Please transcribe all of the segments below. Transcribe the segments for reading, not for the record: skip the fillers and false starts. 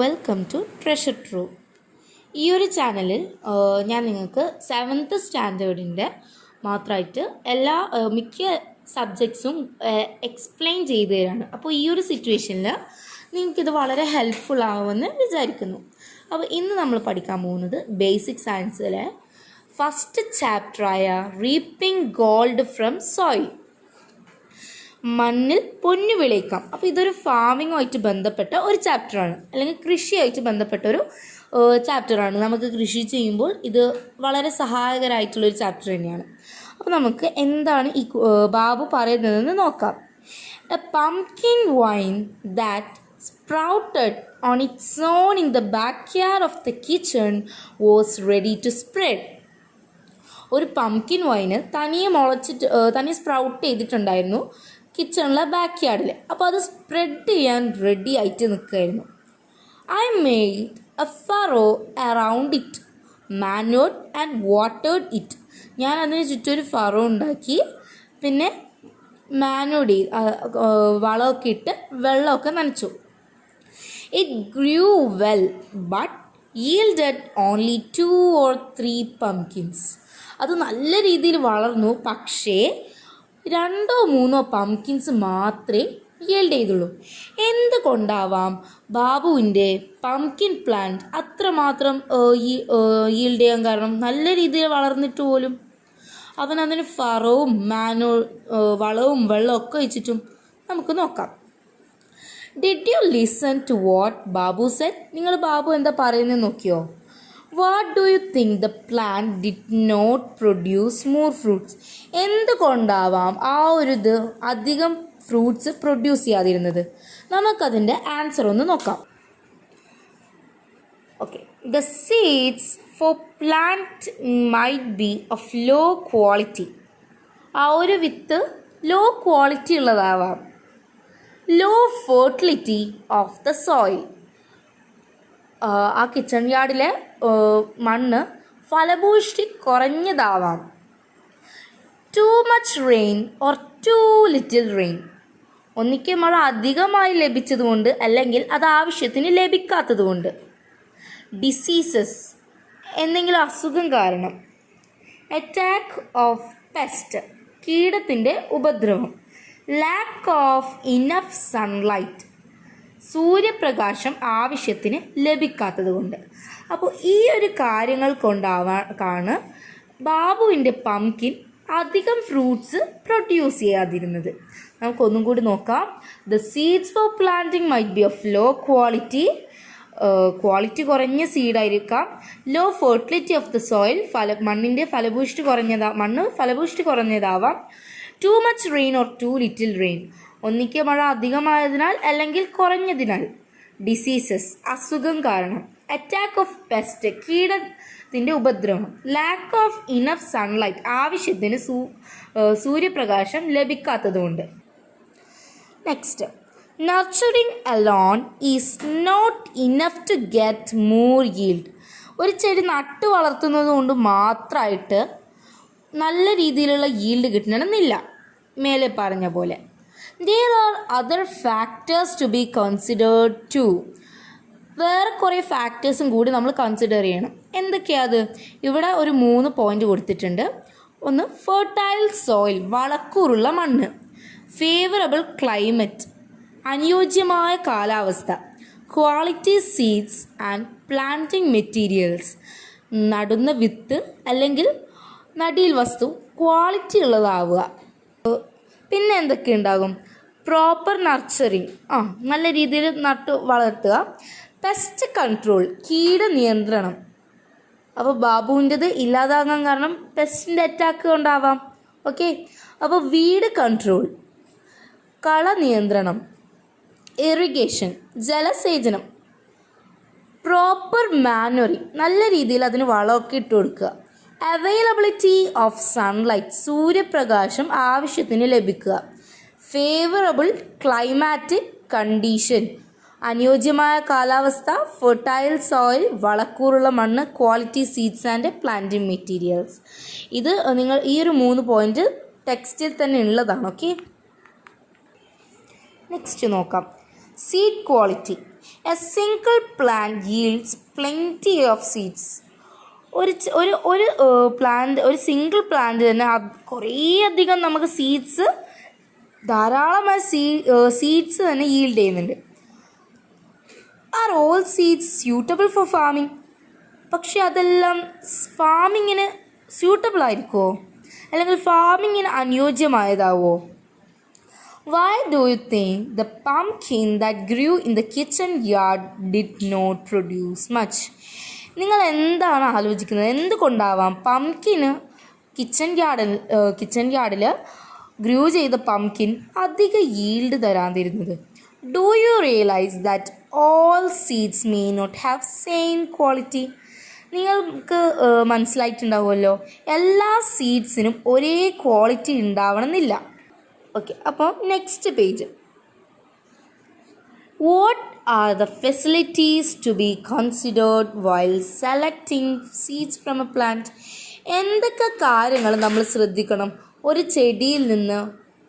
Welcome to treasure true. ഈ ഒരു ചാനലിൽ ഞാൻ നിങ്ങൾക്ക് 7th സ്റ്റാൻഡേർഡിൻ്റെ മാത്രമായിട്ട് മിക്ക സബ്ജക്ട്സും എക്സ്പ്ലെയിൻ ചെയ്തു തരാണ്. അപ്പോൾ ഈ ഒരു സിറ്റുവേഷനിൽ നിങ്ങൾക്കിത് വളരെ ഹെൽപ്ഫുൾ ആവുമെന്ന് വിചാരിക്കുന്നു. അപ്പോൾ ഇന്ന് നമ്മൾ പഠിക്കാൻ പോകുന്നത് ബേസിക് സയൻസിലെ ഫസ്റ്റ് ചാപ്റ്ററായ റീപ്പിംഗ് ഗോൾഡ് ഫ്രം സോയിൽ, മണ്ണിൽ പൊന്നു വിളയിക്കാം. അപ്പോൾ ഇതൊരു ഫാമിങ്ങുമായിട്ട് ബന്ധപ്പെട്ട ഒരു ചാപ്റ്ററാണ്, അല്ലെങ്കിൽ കൃഷിയായിട്ട് ബന്ധപ്പെട്ട ഒരു ചാപ്റ്ററാണ്. നമുക്ക് കൃഷി ചെയ്യുമ്പോൾ ഇത് വളരെ സഹായകരമായിട്ടുള്ളൊരു ചാപ്റ്റർ തന്നെയാണ്. അപ്പോൾ നമുക്ക് എന്താണ് ഈ ബാബു പറയുന്നതെന്ന് നോക്കാം. A pumpkin wine that sprouted on its own in the backyard of the kitchen was ready to spread. ഒരു പംകിൻ വൈന് തനിയെ സ്പ്രൗട്ട് ചെയ്തിട്ടുണ്ടായിരുന്നു കിച്ചണിലെ ബാക്ക് യാർഡിൽ. അപ്പോൾ അത് സ്പ്രെഡ് ചെയ്യാൻ റെഡി ആയിട്ട് നിൽക്കുകയായിരുന്നു. I made a furrow around it, manured and watered it. ഞാൻ അതിന് ചുറ്റും ഒരു ഫറോ ഉണ്ടാക്കി, പിന്നെ മാനുവർഡ് വളമൊക്കെ ഇട്ട് വെള്ളമൊക്കെ നനച്ചു. It grew well but yielded only 2 or 3 pumpkins. അത് നല്ല രീതിയിൽ വളർന്നു, പക്ഷേ 2 or 3 പംകിൻസ് മാത്രമേ yield ചെയ്തുള്ളൂ. എന്തുകൊണ്ടാവാം ബാബുവിൻ്റെ പംകിൻ പ്ലാന്റ് അത്രമാത്രം yield ചെയ്യാൻ കാരണം? നല്ല രീതിയിൽ വളർന്നിട്ട് പോലും അവൻ അതിന് ഫറവും വളവും വെള്ളമൊക്കെ വെച്ചിട്ടും. നമുക്ക് നോക്കാം. Did you listen to what Babu said? നിങ്ങൾ ബാബു എന്താ പറയുന്നത് നോക്കിയോ? What do you think the plant did not produce more fruits? എന്തുകൊണ്ടാവാം ആ ഒരു അധികം ഫ്രൂട്ട്സ് പ്രൊഡ്യൂസ് ചെയ്യാതിരുന്നത്? നമുക്കതിൻ്റെ ആൻസർ ഒന്ന് നോക്കാം. Okay, the seeds for plant might be of low quality. ആ ഒരു വിത്ത് ലോ ക്വാളിറ്റി ഉള്ളതാവാം. Low fertility of the soil. ആ കിച്ചൺ യാർഡിലെ മണ്ണ് ഫലഭൂഷ്ടി കുറഞ്ഞതാവാം. Too much rain or too little rain. ഒന്നിക്ക് മഴ അധികമായി ലഭിച്ചതുകൊണ്ട്, അല്ലെങ്കിൽ അത് ആവശ്യത്തിന് ലഭിക്കാത്തതുകൊണ്ട്. ഡിസീസസ്, എന്തെങ്കിലും അസുഖം കാരണം. അറ്റാക്ക് ഓഫ് പെസ്റ്റ്, കീടത്തിൻ്റെ ഉപദ്രവം. ലാക്ക് ഓഫ് ഇനഫ് സൺലൈറ്റ്, സൂര്യപ്രകാശം ആവശ്യത്തിന് ലഭിക്കാത്തത് കൊണ്ട്. അപ്പോൾ ഈ ഒരു കാര്യങ്ങൾ കൊണ്ടാണ് ബാബുവിൻ്റെ പംകിൻ അധികം ഫ്രൂട്ട്സ് പ്രൊഡ്യൂസ് ചെയ്യാതിരുന്നത്. നമുക്കൊന്നും കൂടി നോക്കാം. The seeds for planting might be of low quality, quality കുറഞ്ഞ സീഡായിരിക്കാം. Low fertility of the soil, മണ്ണ് ഫലഭൂഷ്ടി കുറഞ്ഞതാവാം. Too much rain or too little rain, ഒന്നിക്ക് മഴ അധികമായതിനാൽ അല്ലെങ്കിൽ കുറഞ്ഞതിനാൽ. ഡിസീസസ്, അസുഖം കാരണം. അറ്റാക്ക് ഓഫ് പെസ്റ്റ്, കീടത്തിൻ്റെ ഉപദ്രവം. ലാക്ക് ഓഫ് ഇനഫ് സൺലൈറ്റ്, ആവശ്യത്തിന് സൂര്യപ്രകാശം ലഭിക്കാത്തതുകൊണ്ട്. Next, nurturing alone is not enough to get more yield. ഒരു ചെടി നട്ടു വളർത്തുന്നത് കൊണ്ട് മാത്രമായിട്ട് നല്ല രീതിയിലുള്ള yield കിട്ടണമെന്നില്ല. മേലെ പറഞ്ഞ പോലെ there are other factors to be considered too. വേറെ കുറേ ഫാക്ടേഴ്സും കൂടി നമ്മൾ കൺസിഡർ ചെയ്യണം. എന്തൊക്കെയാണ്? ഇവിടെ ഒരു 3 പോയിന്റ് കൊടുത്തിട്ടുണ്ട്. ഒന്ന്, ഫെർട്ടൈൽ സോയിൽ, വളക്കൂറുള്ള മണ്ണ്. ഫേവറബിൾ ക്ലൈമറ്റ്, അനുയോജ്യമായ കാലാവസ്ഥ. Quality seeds and planting materials, നടുന്ന വിത്ത് അല്ലെങ്കിൽ നടീൽ വസ്തു ക്വാളിറ്റി ഉള്ളതാവുക. പിന്നെ എന്തൊക്കെ ഉണ്ടാകും? പ്രോപ്പർ നർച്ചറിങ്, നല്ല രീതിയിൽ നട്ടു വളർത്തുക. പെസ്റ്റ് കൺട്രോൾ, കീടനിയന്ത്രണം. അപ്പോൾ ബാബുവിൻ്റെത് ഇല്ലാതാകാൻ കാരണം പെസ്റ്റിൻ്റെ അറ്റാക്ക് കൊണ്ടാവാം. ഓക്കെ, അപ്പോൾ വീഡ് കൺട്രോൾ, കള നിയന്ത്രണം. ഇറിഗേഷൻ, ജലസേചനം. പ്രോപ്പർ മാനുവറിങ്, നല്ല രീതിയിൽ അതിന് വളമൊക്കെ ഇട്ട് കൊടുക്കുക. അവൈലബിലിറ്റി ഓഫ് സൺലൈറ്റ്, സൂര്യപ്രകാശം ആവശ്യത്തിന് ലഭിക്കുക. ഫേവറബിൾ ക്ലൈമാറ്റിക് കണ്ടീഷൻ, അനുയോജ്യമായ കാലാവസ്ഥ. ഫെർട്ടൈൽ സോയിൽ, വളക്കൂറുള്ള മണ്ണ്. Quality seeds and planting materials. ഇത് നിങ്ങൾ ഈ ഒരു 3 പോയിന്റ് ടെക്സ്റ്റിൽ തന്നെ ഉള്ളതാണ്. ഓക്കെ, നെക്സ്റ്റ് നോക്കാം. Seed quality. A single plant yields plenty of seeds. ഒരു പ്ലാന്റ്, ഒരു സിംഗിൾ പ്ലാന്റ് തന്നെ കുറേ അധികം നമുക്ക് സീഡ്സ്, ധാരാളമായ സീഡ്സ് തന്നെ yield ചെയ്യുന്നുണ്ട്. Are all seeds suitable for farming? പക്ഷെ അതെല്ലാം ഫാമിങ്ങിന് സ്യൂട്ടബിൾ ആയിരിക്കുമോ, അല്ലെങ്കിൽ ഫാമിങ്ങിന് അനുയോജ്യമായതാവോ? Why do you think the pumpkin that grew in the kitchen yard did not produce much? നിങ്ങൾ എന്താണ് ആലോചിക്കുന്നത്? എന്തുകൊണ്ടാവാം പംകിന് കിച്ചൺ യാർഡിൽ ഗ്രൂ ചെയ്ത പംകിൻ അധിക ഈൽഡ് തരാതിരുന്നത്? Do you realise that all seeds may not have same quality? നിങ്ങൾക്ക് മനസ്സിലായിട്ടുണ്ടാവുമല്ലോ, എല്ലാ സീഡ്സിനും ഒരേ ക്വാളിറ്റി ഉണ്ടാവണമെന്നില്ല. ഓക്കെ, അപ്പോൾ next page. What are the facilities to be considered while selecting seeds from a plant? എന്തൊക്കെ കാര്യങ്ങൾ നമ്മൾ ശ്രദ്ധിക്കണം ഒരു ചെടിയിൽ നിന്ന്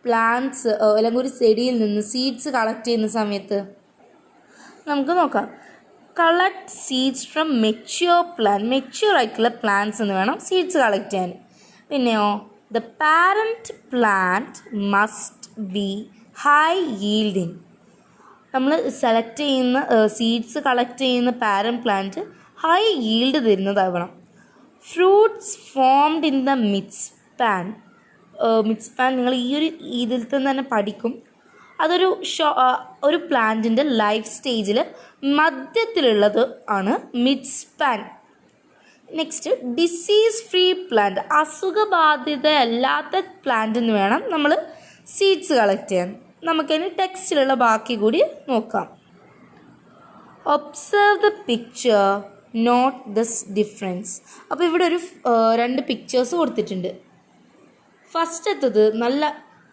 പ്ലാന്റ്സ് അല്ലെങ്കിൽ ഒരു ചെടിയിൽ നിന്ന് സീഡ്സ് കളക്ട് ചെയ്യുന്ന സമയത്ത്? നമുക്ക് നോക്കാം. കളക്ട് സീഡ്സ് ഫ്രം മെച്യൂർ ആയിട്ടുള്ള പ്ലാന്റ്സ് എന്ന് വേണം സീഡ്സ് കളക്ട് ചെയ്യാൻ. പിന്നെയോ, the parent plant must be high yielding. നമ്മൾ സെലക്ട് ചെയ്യുന്ന സീഡ്സ് കളക്ട് ചെയ്യുന്ന പാരന്റ് പ്ലാന്റ് ഹൈ ഈൽഡ് തരുന്നതാവണം. Fruits formed in the midspan നിങ്ങൾ ഈ ഒരു ഇതിൽ തന്നെ പഠിക്കും. അതൊരു ഒരു പ്ലാന്റിൻ്റെ ലൈഫ് സ്റ്റേജിൽ മധ്യത്തിലുള്ളത് ആണ് midspan. Next, disease free plant. അസുഖബാധിതയല്ലാത്ത പ്ലാന്റിൽ നിന്ന് വേണം നമ്മൾ സീഡ്സ് കളക്ട് ചെയ്യാൻ. നമുക്കതിന് ടെക്സ്റ്റിലുള്ള ബാക്കി കൂടി നോക്കാം. Observe the picture, note this difference. അപ്പോൾ ഇവിടെ ഒരു 2 പിക്ചേഴ്സ് കൊടുത്തിട്ടുണ്ട്. ഫസ്റ്റത്തത് നല്ല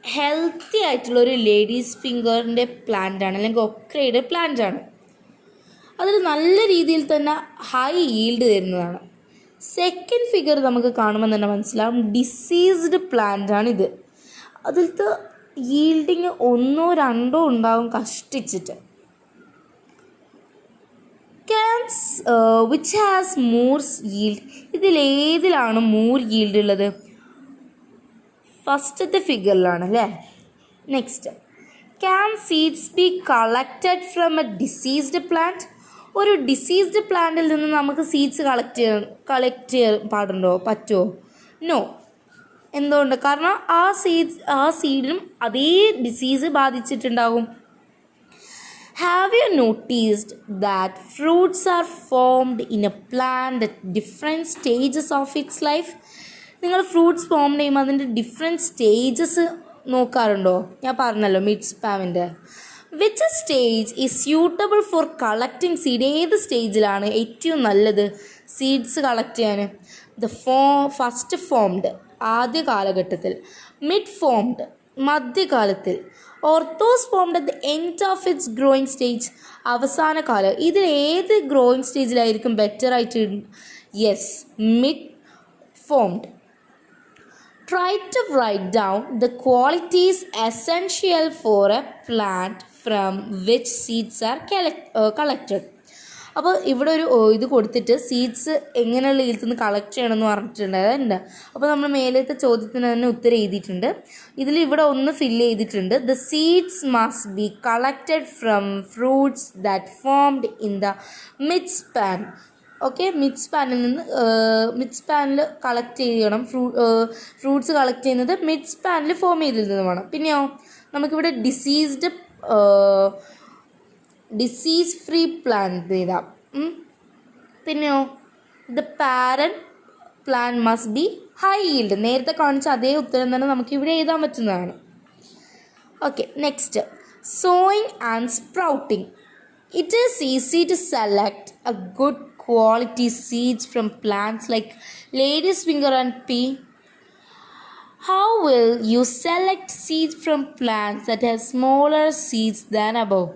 ഹെൽത്തി ആയിട്ടുള്ള ഒരു ലേഡീസ് ഫിംഗറിൻ്റെ പ്ലാന്റാണ്, അല്ലെങ്കിൽ ഒക്രയുടെ പ്ലാന്റാണ്. അതിൽ നല്ല രീതിയിൽ തന്നെ ഹൈ ഈൽഡ് തരുന്നതാണ്. സെക്കൻഡ് ഫിഗർ നമുക്ക് കാണുമ്പോൾ തന്നെ മനസ്സിലാവും ഡിസീസ്ഡ് പ്ലാന്റ് ആണിത്. അതിലത്തെ ഈൽഡിങ് 1-2 ഉണ്ടാവും കഷ്ടിച്ചിട്ട്. Cans which has more yield? ഇതിലേതിലാണ് മോർ ഈൽഡ് ഉള്ളത്? ഫസ്റ്റത്തെ ഫിഗറിലാണ് അല്ലേ. Next, can seeds be collected from a diseased plant? ഒരു ഡിസീസ്ഡ് പ്ലാന്റിൽ നിന്ന് നമുക്ക് സീഡ്സ് കളക്ട് ചെയ്യാൻ പറ്റുമോ? നോ. എന്തുകൊണ്ട്? കാരണം ആ സീഡിനും അതേ ഡിസീസ് ബാധിച്ചിട്ടുണ്ടാകും. Have you noticed that fruits are formed in a plant at different stages of its life? നിങ്ങൾ ഫ്രൂട്ട്സ് ഫോം ചെയ്യുമ്പോൾ അതിൻ്റെ ഡിഫറെൻറ്റ് സ്റ്റേജസ് നോക്കാറുണ്ടോ? ഞാൻ പറഞ്ഞല്ലോ മിഡ്സ് പാമിൻ്റെ. Which stage is suitable for collecting seed? ഏത് സ്റ്റേജിലാണ് ഏറ്റവും നല്ലത് സീഡ്സ് കളക്ട് ചെയ്യാൻ? ഫസ്റ്റ് ഫോംഡ് ആദ്യ കാലഘട്ടത്തിൽ, മിഡ് ഫോംഡ് മധ്യകാലത്തിൽ, or those formed at the end of its growing stage അവസാന കാലം. ഇതിൽ ഏത് ഗ്രോയിങ് സ്റ്റേജിലായിരിക്കും ബെറ്റർ ആയിട്ട്? Yes, mid formed. Try to write down the qualities essential for a plant from which seeds are collected. അപ്പോൾ ഇവിടെ ഒരു ഇത് കൊടുത്തിട്ട് സീഡ്സ് എങ്ങനെയുള്ള ഇതിൽ നിന്ന് കളക്ട് ചെയ്യണമെന്ന് പറഞ്ഞിട്ടുണ്ടായിരുന്നു. അപ്പോൾ നമ്മൾ മേലത്തെ ചോദ്യത്തിന് തന്നെ ഉത്തരം എഴുതിയിട്ടുണ്ട്. ഇതിൽ ഇവിടെ ഒന്ന് ഫില്ല് ചെയ്തിട്ടുണ്ട്. The seeds must be collected from fruits that formed in the midst pan. Okay, midst പാനിൽ കളക്ട് ചെയ്യണം. ഫ്രൂട്ട്സ് കളക്ട് ചെയ്യുന്നത് മിഡ്സ് പാനിൽ ഫോം ചെയ്തിരുന്നത് വേണം. പിന്നെയോ നമുക്കിവിടെ ഡിസീസ് ഫ്രീ പ്ലാന്റ് എഴുതാം. പിന്നെയോ the parent plant must be high yield. നേരത്തെ കാണിച്ച അതേ ഉത്തരം തന്നെ നമുക്ക് ഇവിടെ എഴുതാൻ പറ്റുന്നതാണ്. Okay, next, sowing and sprouting. It is easy to select a good quality seeds from plants like lady's finger and pea. How will you select seeds from plants that have smaller seeds than above?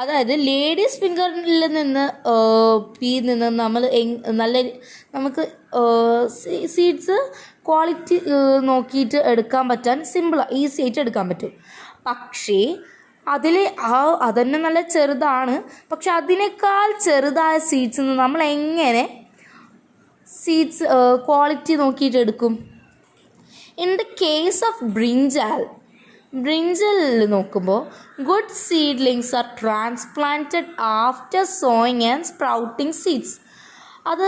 അതായത് ladies ഫിംഗറിൽ നിന്ന് പീയിൽ നിന്ന് നമുക്ക് seeds quality നോക്കിയിട്ട് എടുക്കാൻ പറ്റാൻ easy ആയിട്ട് എടുക്കാൻ പറ്റും. പക്ഷേ അതിൽ അതന്നെ നല്ല ചെറുതാണ്, പക്ഷെ അതിനേക്കാൾ ചെറുതായ സീഡ്സിൽ നിന്ന് നമ്മൾ എങ്ങനെ സീഡ്സ് ക്വാളിറ്റി നോക്കിയിട്ട് എടുക്കും? ഇൻ ദ കേസ് ഓഫ് ബ്രിഞ്ചലിൽ നോക്കുമ്പോൾ good seedlings are transplanted after sowing and sprouting seeds. അത്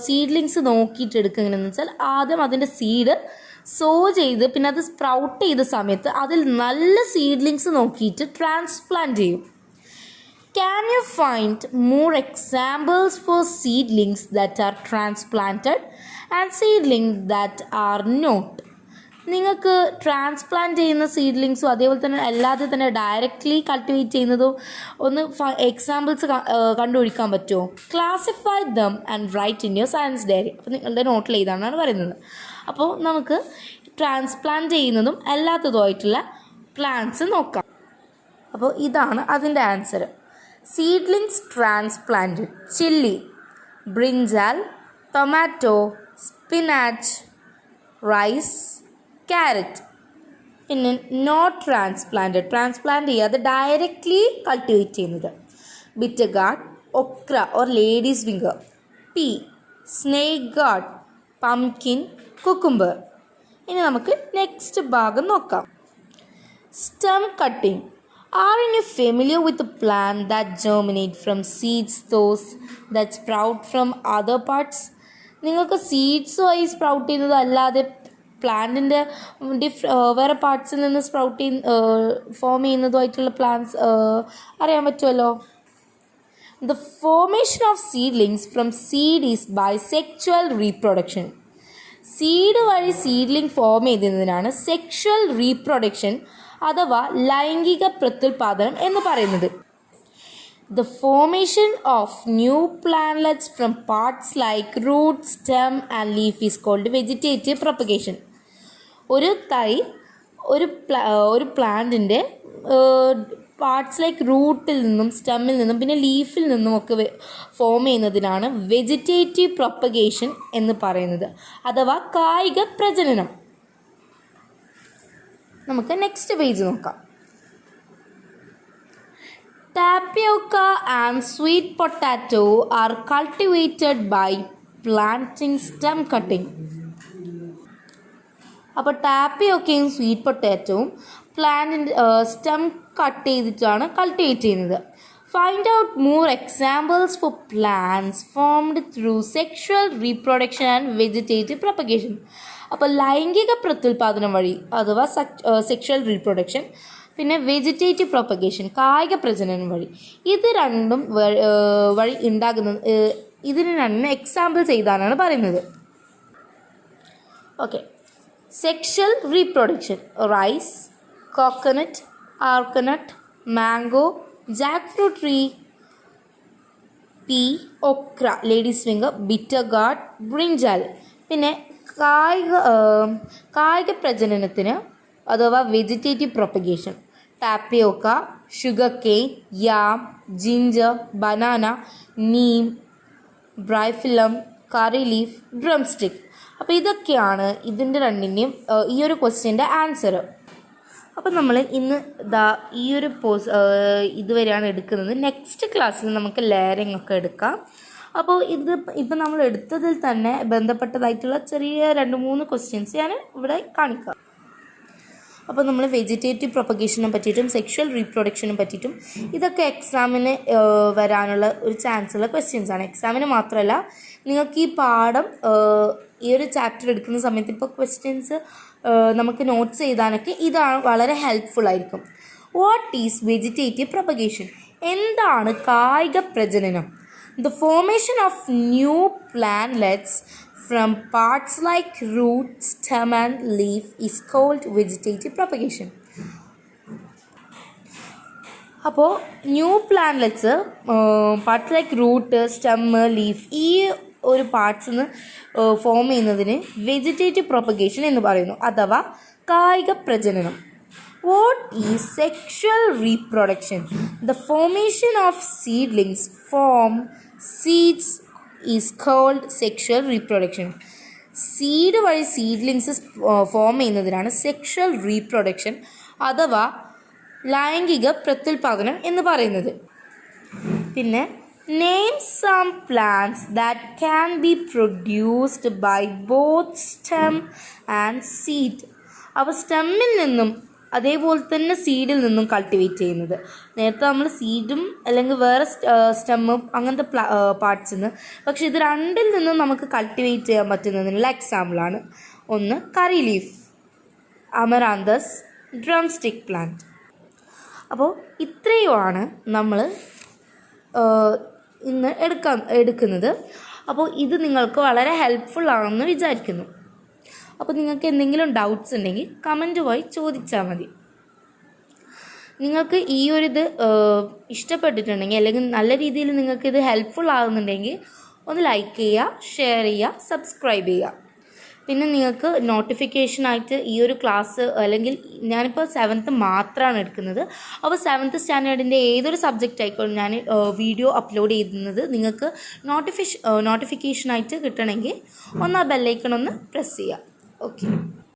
സീഡ്ലിങ്സ് നോക്കിയിട്ട് എടുക്കുക എങ്ങനെയെന്ന് വെച്ചാൽ ആദ്യം അതിൻ്റെ സീഡ് സോ ചെയ്ത് പിന്നെ അത് സ്പ്രൗട്ട് ചെയ്ത സമയത്ത് അതിൽ നല്ല സീഡ്ലിങ്സ് നോക്കിയിട്ട് ട്രാൻസ്പ്ലാന്റ് ചെയ്യും. Can you find more examples for seedlings that are transplanted and seedlings that are not? നിങ്ങൾക്ക് ട്രാൻസ്പ്ലാന്റ് ചെയ്യുന്ന സീഡ്ലിങ്സും അതേപോലെ തന്നെ അല്ലാതെ തന്നെ ഡയറക്റ്റ്ലി കൾട്ടിവേറ്റ് ചെയ്യുന്നതും ഒന്ന് എക്സാമ്പിൾസ് കണ്ടുപിടിക്കാൻ പറ്റുമോ? Classify them and write in your science diary. അപ്പോൾ നിങ്ങളുടെ നോട്ടിൽ ഇതാണ് പറയുന്നത്. അപ്പോൾ നമുക്ക് ട്രാൻസ്പ്ലാന്റ് ചെയ്യുന്നതും അല്ലാത്തതുമായിട്ടുള്ള പ്ലാന്റ്സ് നോക്കാം. അപ്പോൾ ഇതാണ് അതിൻ്റെ answer. Seedlings transplanted: chilli, brinjal, tomato, spinach, rice, carrot. പിന്നെ നോട്ട് ട്രാൻസ്പ്ലാന്റ് ചെയ്യാതെ ഡയറക്റ്റ്ലി കൾട്ടിവേറ്റ് ചെയ്യുന്നത്: bitter gourd, okra or ladies finger, pea, snake gourd, pumpkin, cucumber. ഇനി നമുക്ക് നെക്സ്റ്റ് ഭാഗം നോക്കാം. Stem cutting. Are you familiar with the plant that germinate from seeds, those that sprout from other parts? നിങ്ങൾക്ക് സീഡ്സുമായി sprout ചെയ്യുന്നത് അല്ലാതെ പ്ലാന്റിൻ്റെ വേറെ പാർട്സിൽ നിന്ന് ഫോം ചെയ്യുന്നതുമായിട്ടുള്ള പ്ലാന്റ്സ് അറിയാൻ പറ്റുമല്ലോ. The formation of seedlings from seed is by sexual reproduction. Seed വഴി seedling form ചെയ്യുന്നതിനാണ് സെക്ഷൽ റീപ്രൊഡക്ഷൻ അഥവാ ലൈംഗിക പ്രത്യുൽപാദനം എന്ന് പറയുന്നത്. The formation of new plantlets from parts like root, stem and leaf is called vegetative propagation. ഒരു തൈ ഒരു പ്ലാന്റിൻ്റെ പാർട്സ് ലൈക്ക് റൂട്ടിൽ നിന്നും സ്റ്റെമ്മിൽ നിന്നും പിന്നെ ലീഫിൽ നിന്നും ഒക്കെ ഫോം ചെയ്യുന്നതിനാണ് വെജിറ്റേറ്റീവ് പ്രൊപ്പഗേഷൻ എന്ന് പറയുന്നത്, അഥവാ കായിക പ്രജനനം. നമുക്ക് നെക്സ്റ്റ് പേജ് നോക്കാം. Tapioca and sweet potato are cultivated by planting stem cutting. അപ്പോൾ ടാപ്പിയോക്കയും സ്വീറ്റ് പൊട്ടാറ്റോവും പ്ലാന്റിൻ്റെ സ്റ്റെം കട്ട് ചെയ്തിട്ടാണ് കൾട്ടിവേറ്റ് ചെയ്യുന്നത്. Find out more examples for plants formed through sexual reproduction and vegetative propagation. അപ്പോൾ ലൈംഗിക പ്രത്യുൽപാദനം വഴി അഥവാ സെക്ഷുവൽ റീപ്രൊഡക്ഷൻ, പിന്നെ വെജിറ്റേറ്റീവ് പ്രൊപ്പഗേഷൻ കായിക പ്രജനനം വഴി, ഇത് രണ്ടും വഴി ഉണ്ടാകുന്നത് ഇതിന് രണ്ടും എക്സാമ്പിൾസ് എഴുതാനാണ് പറയുന്നത്. Okay. Sexual reproduction: rice, coconut, arecanut, mango, jackfruit tree, pea, okra, ladies finger, bitter gourd, brinjal. പിന്നെ കായിക പ്രജനനത്തിന് അഥവാ vegetative propagation: tapioca, sugarcane, yam, ginger, banana, neem, bryophyllum, curry leaf, drumstick. അപ്പോൾ ഇതൊക്കെയാണ് ഇതിൻ്റെ രണ്ടിൻ്റെയും ഈ ഒരു ക്വസ്റ്റ്യൻ്റെ ആൻസർ. അപ്പം നമ്മൾ ഇന്ന് ഈ ഒരു ഇതുവരെയാണ് എടുക്കുന്നത്. നെക്സ്റ്റ് ക്ലാസ്സിൽ നമുക്ക് ലെയറിംഗ് ഒക്കെ എടുക്കാം. അപ്പോൾ ഇപ്പം നമ്മൾ എടുത്തതിൽ തന്നെ ബന്ധപ്പെട്ടതായിട്ടുള്ള ചെറിയ 2-3 ക്വസ്റ്റ്യൻസ് ഞാൻ ഇവിടെ കാണിക്കാം. അപ്പോൾ നമ്മൾ വെജിറ്റേറ്റീവ് പ്രൊപ്പഗേഷനെ പറ്റിയിട്ടും സെക്ഷുവൽ റീപ്രൊഡക്ഷനെ പറ്റിയിട്ടും ഇതൊക്കെ എക്സാമിന് വരാനുള്ള ഒരു ചാൻസുള്ള ക്വസ്റ്റ്യൻസാണ്. എക്സാമിന് മാത്രമല്ല, നിങ്ങൾക്ക് ഈ പാഠം ഈ ഒരു ചാപ്റ്റർ എടുക്കുന്ന സമയത്ത് ഇപ്പോൾ ക്വസ്റ്റ്യൻസ് നമുക്ക് നോട്ട്സ് എഴുതാനൊക്കെ ഇതാണ് വളരെ ഹെൽപ്ഫുൾ ആയിരിക്കും. What is vegetative propagation? എന്താണ് കായിക പ്രജനനം? The formation of new plantlets from parts like root, stem and leaf is called vegetative propagation. അപ്പോൾ new plantlets parts like root, stem, leaf ഈ ഒരു പാർട്സിൽ നിന്ന് ഫോം ചെയ്യുന്നതിന് വെജിറ്റേറ്റീവ് പ്രൊപ്പഗേഷൻ എന്ന് പറയുന്നു, അഥവാ കായിക പ്രജനനം. What is sexual reproduction? The formation of seedlings from seeds is called sexual reproduction. Seed വഴി സീഡ്ലിങ്സ് ഫോം ചെയ്യുന്നതിനാണ് സെക്ഷൽ റീപ്രൊഡക്ഷൻ അഥവാ ലൈംഗിക പ്രത്യുൽപാദനം എന്ന് പറയുന്നത്. പിന്നെ name some plants that can be produced by both stem and seed. അപ്പോൾ സ്റ്റെമ്മിൽ നിന്നും അതേപോലെ തന്നെ സീഡിൽ നിന്നും കൾട്ടിവേറ്റ് ചെയ്യുന്നത്. നേരത്തെ നമ്മൾ സീഡും അല്ലെങ്കിൽ വേറെ സ്റ്റെമ്മും അങ്ങനത്തെ പാർട്സിൽ നിന്ന്, പക്ഷേ ഇത് രണ്ടിൽ നിന്നും നമുക്ക് കൾട്ടിവേറ്റ് ചെയ്യാൻ പറ്റുന്നതിനുള്ള എക്സാമ്പിളാണ്. ഒന്ന് curry leaf, amaranthus, drumstick plant. അപ്പോൾ ഇത്രയുമാണ് നമ്മൾ ഇന്ന് എടുക്കുന്നത്. അപ്പോൾ ഇത് നിങ്ങൾക്ക് വളരെ ഹെൽപ്ഫുൾ ആണെന്ന് വിചാരിക്കുന്നു. അപ്പോൾ നിങ്ങൾക്ക് എന്തെങ്കിലും ഡൗട്ട്സ് ഉണ്ടെങ്കിൽ കമൻറ്റ് വഴി ചോദിച്ചാൽ മതി. നിങ്ങൾക്ക് ഈ ഒരു ഇത് ഇഷ്ടപ്പെട്ടിട്ടുണ്ടെങ്കിൽ അല്ലെങ്കിൽ നല്ല രീതിയിൽ നിങ്ങൾക്കിത് ഹെൽപ്ഫുൾ ആകുന്നുണ്ടെങ്കിൽ ഒന്ന് ലൈക്ക് ചെയ്യുക, ഷെയർ ചെയ്യുക, സബ്സ്ക്രൈബ് ചെയ്യുക. പിന്നെ നിങ്ങൾക്ക് നോട്ടിഫിക്കേഷനായിട്ട് ഈ ഒരു ക്ലാസ്, അല്ലെങ്കിൽ ഞാനിപ്പോൾ 7th മാത്രമാണ് എടുക്കുന്നത്. അപ്പോൾ 7th സ്റ്റാൻഡേർഡിൻ്റെ ഏതൊരു സബ്ജക്റ്റ് ആയിക്കോളും ഞാൻ വീഡിയോ അപ്ലോഡ് ചെയ്യുന്നത് നിങ്ങൾക്ക് നോട്ടിഫിക്കേഷനായിട്ട് കിട്ടണമെങ്കിൽ ഒന്ന് ആ ബെല്ലൈക്കൺ ഒന്ന് പ്രസ് ചെയ്യുക. ഓക്കെ.